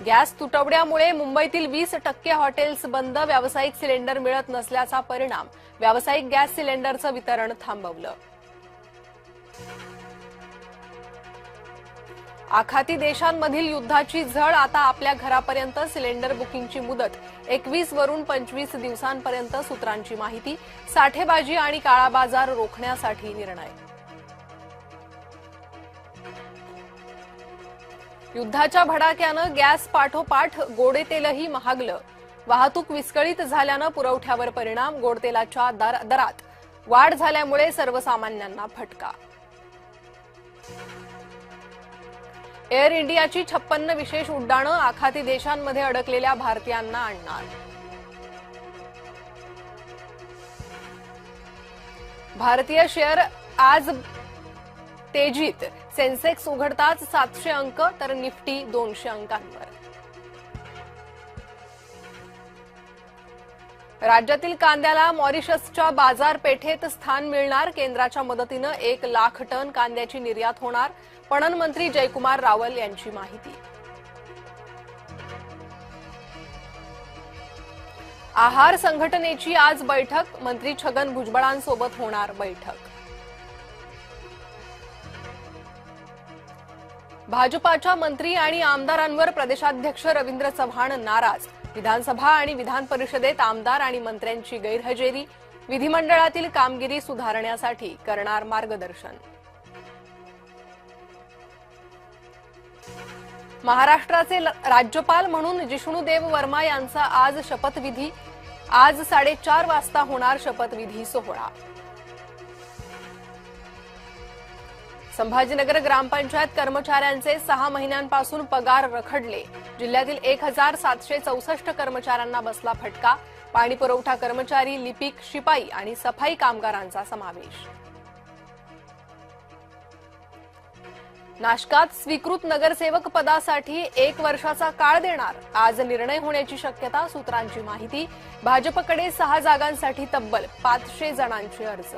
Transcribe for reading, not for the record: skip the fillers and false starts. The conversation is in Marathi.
गॅस तुटवड्यामुळे मुंबईतील 20% हॉटेल्स बंद, व्यावसायिक सिलेंडर मिळत नसल्याचा परिणाम, व्यावसायिक गॅस सिलेंडरचं वितरण थांबवलं. आखाती देशांमधील युद्धाची झळ आता आपल्या घरापर्यंत, सिलेंडर बुकिंगची मुदत 21 वरून 25 दिवसांपर्यंत, सूत्रांची माहिती. साठेबाजी आणि काळा बाजार रोखण्यासाठी निर्णय. युद्धाच्या भडाक्यानं गॅस पाठोपाठ गोडेतेलही महागलं. वाहतूक विस्कळीत झाल्यानं पुरवठ्यावर परिणाम, गोडतेलाच्या दरात वाढ झाल्यामुळे सर्वसामान्यांना फटका. एअर इंडियाची 56 विशेष उड्डाणं आखाती देशांमध्ये अडकलेल्या भारतीयांना आणणार. भारतीय शेअर आज तेजीत, सेन्सेक्स उघडताच 700 अंक तर निफ्टी 200 अंकांवर. राज्यातील कांद्याला मॉरिशसच्या बाजारपेठेत स्थान मिळणार, केंद्राच्या मदतीनं 1 लाख टन कांद्याची निर्यात होणार, पणन मंत्री जयकुमार रावल यांची माहिती. आहार संघटनेची आज बैठक, मंत्री छगन भुजबळांसोबत होणार बैठक. भाजपाच्या मंत्री आणि आमदारांवर प्रदेशाध्यक्ष रवींद्र चव्हाण नाराज, विधानसभा आणि विधान परिषदेत आमदार आणि मंत्र्यांची गैरहजेरी, विधिमंडळातील कामगिरी सुधारण्यासाठी करणार मार्गदर्शन. महाराष्ट्राचे राज्यपाल म्हणून जिष्णुदेव वर्मा यांचा आज शपथविधी, आज 4:30 वाजता होणार शपथविधी सोहळा. संभाजीनगर ग्रामपंचायत कर्मचाऱ्यांचे 6 महिन्यांपासून पगार रखडले, जिल्ह्यातील 1764 कर्मचाऱ्यांना बसला फटका, पाणी पुरवठा कर्मचारी, लिपिक, शिपाई आणि सफाई कामगारांचा समावेश. नाशकात स्वीकृत नगरसेवक पदासाठी 1 वर्षाचा काळ देणार, आज निर्णय होण्याची शक्यता, सूत्रांची माहिती. भाजपकडे 6 जागांसाठी तब्बल 500 जणांचे अर्ज.